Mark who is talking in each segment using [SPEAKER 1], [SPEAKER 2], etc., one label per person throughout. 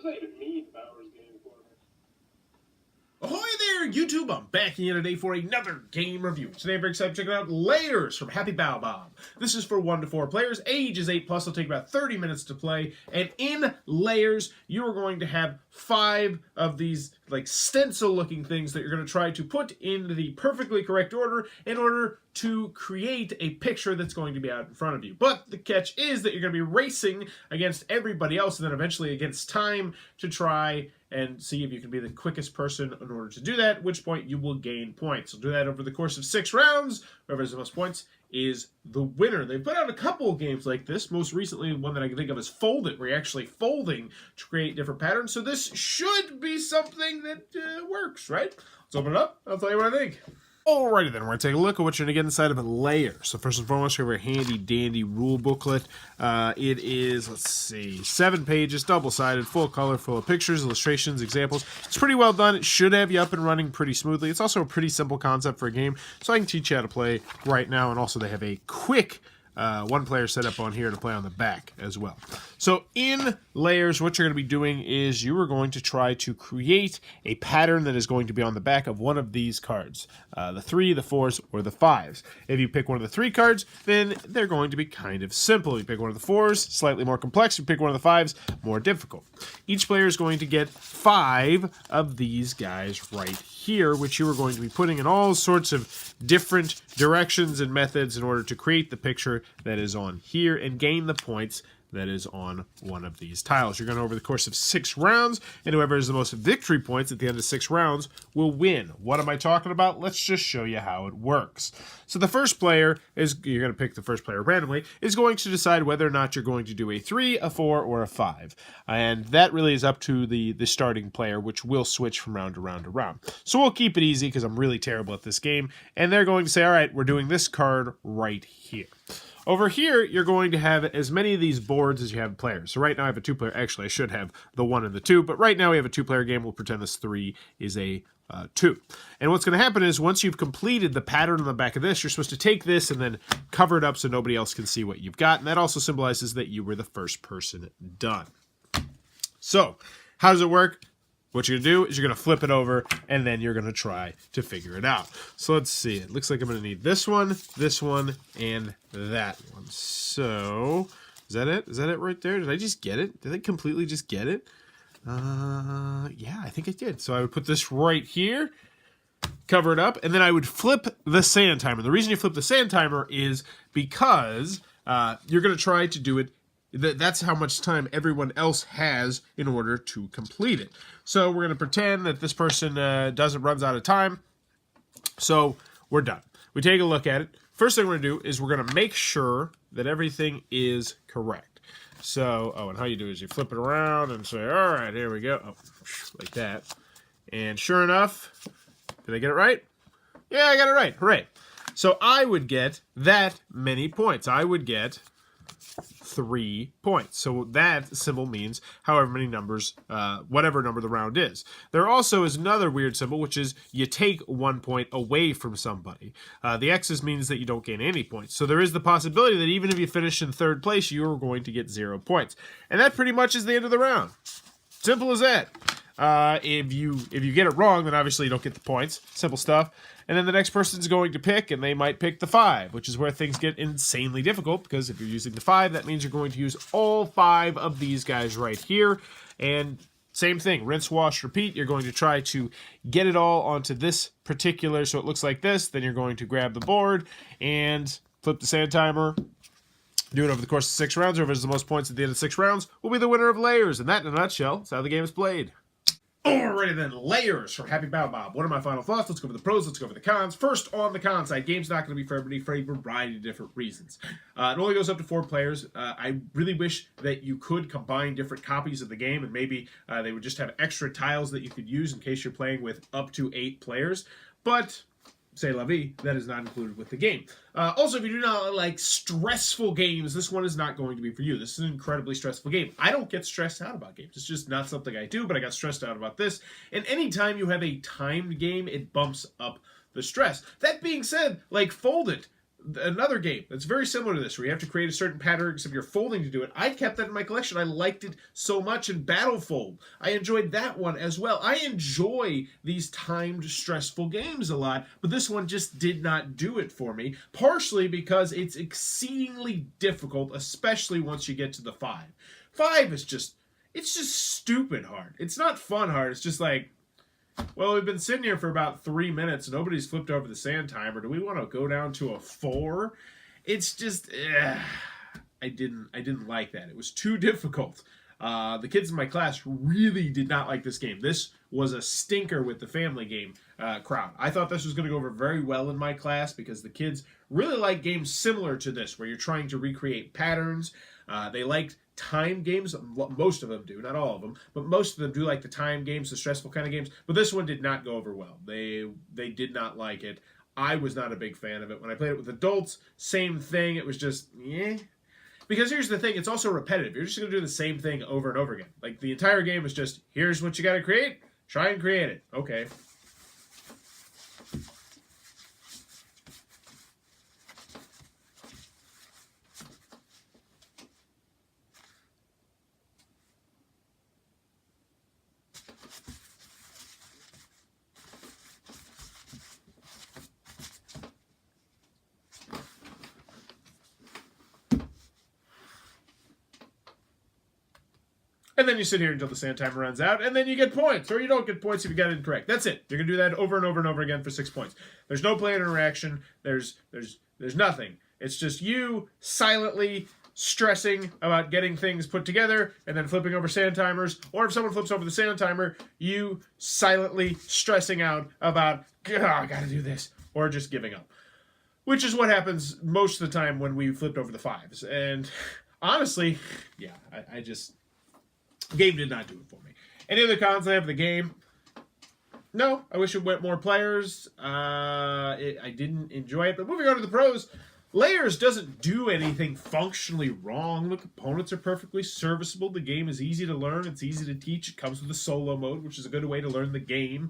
[SPEAKER 1] Ahoy there, YouTube! I'm back here today for another game review. Today I'm very excited to check out Layers from Happy Baobab. This is for 1 to 4 players. Age is 8+. It'll take about 30 minutes to play. And in Layers, you are going to have 5 of these like stencil-looking things that you're going to try to put in the perfectly correct order in order to create a picture that's going to be out in front of you. But the catch is that you're going to be racing against everybody else and then eventually against time to try and see if you can be the quickest person in order to do that, at which point you will gain points. You'll do that over the course of 6 rounds. Whoever has the most points is the winner. They've put out a couple of games like this. Most recently, one that I can think of is Fold It, where you're actually folding to create different patterns. So this should be something that works, right? Let's open it up. I'll tell you what I think. Alrighty then, we're going to take a look at what you're going to get inside of a layer. So first and foremost, we have our handy dandy rule booklet. It is, let's see, 7 pages, double-sided, full color, full of pictures, illustrations, examples. It's pretty well done. It should have you up and running pretty smoothly. It's also a pretty simple concept for a game, so I can teach you how to play right now. And also they have a quick one-player setup on here to play on the back as well. So in Layers, what you're going to be doing is you are going to try to create a pattern that is going to be on the back of one of these cards. The 3, the 4s, or the 5s. If you pick one of the 3 cards, then they're going to be kind of simple. If you pick one of the 4s, slightly more complex. If you pick one of the 5s, more difficult. Each player is going to get 5 of these guys right here, which you are going to be putting in all sorts of different directions and methods in order to create the picture that is on here and gain the points that is on one of these tiles. You're going to over the course of 6 rounds, and whoever has the most victory points at the end of 6 rounds will win. What am I talking about? Let's just show you how it works. So the first player is, you're going to pick the first player randomly, is going to decide whether or not you're going to do a 3, a 4, or a 5. And that really is up to the starting player, which will switch from round to round to round. So we'll keep it easy because I'm really terrible at this game. And they're going to say, all right, we're doing this card right here. Over here, you're going to have as many of these boards as you have players. So right now I have a 2-player. Actually, I should have the 1 and the 2, but right now we have a 2-player game. We'll pretend this 3 is a 2. And what's going to happen is once you've completed the pattern on the back of this, you're supposed to take this and then cover it up so nobody else can see what you've got. And that also symbolizes that you were the first person done. So how does it work? What you're going to do is you're going to flip it over, and then you're going to try to figure it out. So let's see. It looks like I'm going to need this one, and that one. So is that it? Is that it right there? Did I just get it? Did I completely just get it? Yeah, I think I did. So I would put this right here, cover it up, and then I would flip the sand timer. The reason you flip the sand timer is because you're going to try to do it. That's how much time everyone else has in order to complete it. So we're going to pretend that this person runs out of time. So we're done. We take a look at it. First thing we're going to do is we're going to make sure that everything is correct. So, and how you do is you flip it around and say, all right, here we go. Oh, like that. And sure enough, did I get it right? Yeah, I got it right. Hooray. So I would get that many points. I would get 3 points. So that symbol means however many numbers, whatever number the round is. There also is another weird symbol, which is you take 1 point away from somebody. The X's means that you don't gain any points. So there is the possibility that even if you finish in 3rd place, you're going to get 0 points. And that pretty much is the end of the round. Simple as that. If you get it wrong, then obviously you don't get the points. Simple stuff. And then the next person's going to pick, and they might pick the 5, which is where things get insanely difficult, because if you're using the 5, that means you're going to use all 5 of these guys right here. And same thing, rinse, wash, repeat. You're going to try to get it all onto this particular, so it looks like this. Then you're going to grab the board and flip the sand timer. Do it over the course of 6 rounds. Whoever has the most points at the end of 6 rounds will be the winner of Layers. And that, in a nutshell, is how the game is played. Alrighty then, Layers from Happy Baobab. What are my final thoughts? Let's go over the pros, let's go over the cons. First, on the con side, game's not going to be for everybody for a variety of different reasons. It only goes up to 4 players. I really wish that you could combine different copies of the game, and maybe they would just have extra tiles that you could use in case you're playing with up to 8 players. But say la vie, that is not included with the game. Also, if you do not like stressful games, this one is not going to be for you. This is an incredibly stressful game. I don't get stressed out about games. It's just not something I do, but I got stressed out about this. And anytime you have a timed game, it bumps up the stress. That being said, like Fold It, another game that's very similar to this, where you have to create a certain pattern, except you're folding to do it. I kept that in my collection. I liked it so much in Battlefold. I enjoyed that one as well. I enjoy these timed, stressful games a lot, but this one just did not do it for me, partially because it's exceedingly difficult, especially once you get to the 5. 5 is just, it's just stupid hard. It's not fun hard. It's just like, well, we've been sitting here for about 3 minutes. Nobody's flipped over the sand timer. Do we want to go down to a 4? It's just, I didn't like that. It was too difficult. The kids in my class really did not like this game. This was a stinker with the family game crowd. I thought this was going to go over very well in my class because the kids really like games similar to this, where you're trying to recreate patterns. They liked time games. Most of them do, not all of them, but most of them do like the time games, the stressful kind of games. But this one did not go over well. They did not like it. I was not a big fan of it. When I played it with adults, same thing. It was just, Because here's the thing, it's also repetitive. You're just going to do the same thing over and over again. Like, the entire game is just, here's what you got to create, try and create it. Okay. And then you sit here until the sand timer runs out, and then you get points, or you don't get points if you got it incorrect. That's it. You're gonna do that over and over and over again for 6 points. There's no player interaction. There's nothing. It's just you silently stressing about getting things put together, and then flipping over sand timers. Or if someone flips over the sand timer, you silently stressing out about, I gotta do this, or just giving up. Which is what happens most of the time when we flipped over the 5s. And honestly, yeah, I just... game did not do it for me. Any other cons I have of the game? No, I wish it went more players. I didn't enjoy it. But moving on to the pros, Layers doesn't do anything functionally wrong. The components are perfectly serviceable. The game is easy to learn. It's easy to teach. It comes with a solo mode, which is a good way to learn the game.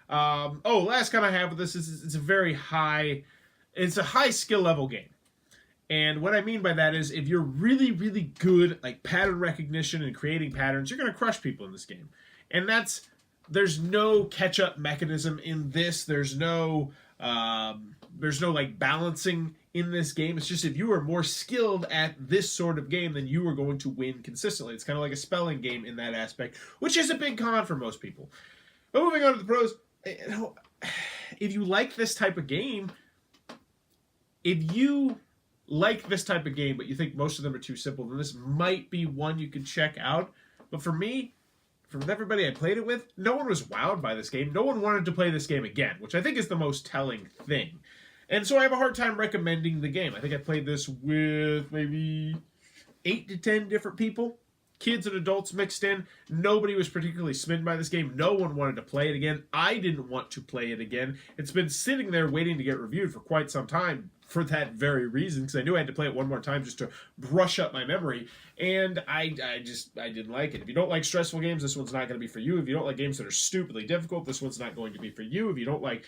[SPEAKER 1] Last con I have with this is it's a high skill level game. And what I mean by that is if you're really, really good at like pattern recognition and creating patterns, you're going to crush people in this game. And there's no catch-up mechanism in this. There's no like balancing in this game. It's just if you are more skilled at this sort of game, then you are going to win consistently. It's kind of like a spelling game in that aspect, which is a big con for most people. But moving on to the pros, if you like this type of game, but you think most of them are too simple, then this might be one you could check out. But for me, from everybody I played it with, no one was wowed by this game. No one wanted to play this game again, which I think is the most telling thing. And so I have a hard time recommending the game. I think I played this with maybe 8 to 10 different people. Kids and adults mixed in. Nobody was particularly smitten by this game. No one wanted to play it again. I didn't want to play it again. It's been sitting there waiting to get reviewed for quite some time for that very reason, because I knew I had to play it one more time just to brush up my memory, and I didn't like it. If you don't like stressful games, this one's not going to be for you. If you don't like games that are stupidly difficult, this one's not going to be for you. If you don't like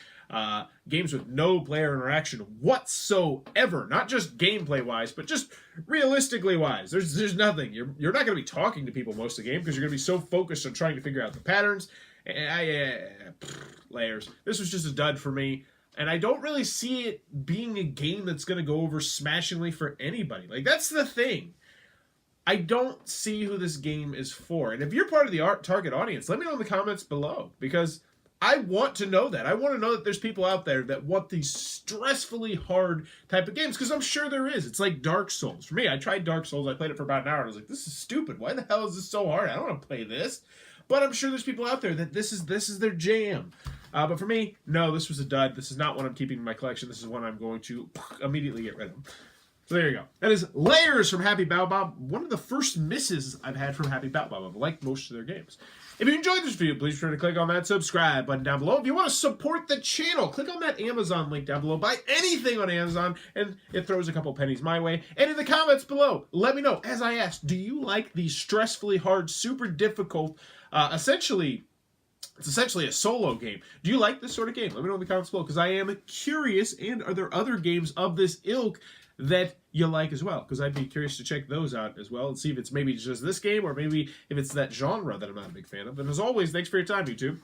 [SPEAKER 1] games with no player interaction whatsoever, not just gameplay-wise, but just realistically-wise, there's nothing. You're not going to be talking to people most of the game because you're going to be so focused on trying to figure out the patterns. Layers. This was just a dud for me. And I don't really see it being a game that's going to go over smashingly for anybody. Like, that's the thing. I don't see who this game is for. And if you're part of the target audience, let me know in the comments below. Because I want to know that. I want to know that there's people out there that want these stressfully hard type of games. Because I'm sure there is. It's like Dark Souls. For me, I tried Dark Souls. I played it for about an hour. And I was like, this is stupid. Why the hell is this so hard? I don't want to play this. But I'm sure there's people out there that this is their jam. But for me, no, this was a dud. This is not one I'm keeping in my collection. This is one I'm going to immediately get rid of. So there you go. That is Layers from Happy Baobab. One of the first misses I've had from Happy Baobab. I've liked most of their games. If you enjoyed this video, please be sure to click on that subscribe button down below. If you want to support the channel, click on that Amazon link down below. Buy anything on Amazon, and it throws a couple pennies my way. And in the comments below, let me know, as I asked, do you like these stressfully hard, super difficult, essentially It's essentially a solo game. Do you like this sort of game? Let me know in the comments below, because I am curious, and are there other games of this ilk that you like as well? Because I'd be curious to check those out as well and see if it's maybe just this game, or maybe if it's that genre that I'm not a big fan of. And as always, thanks for your time, YouTube.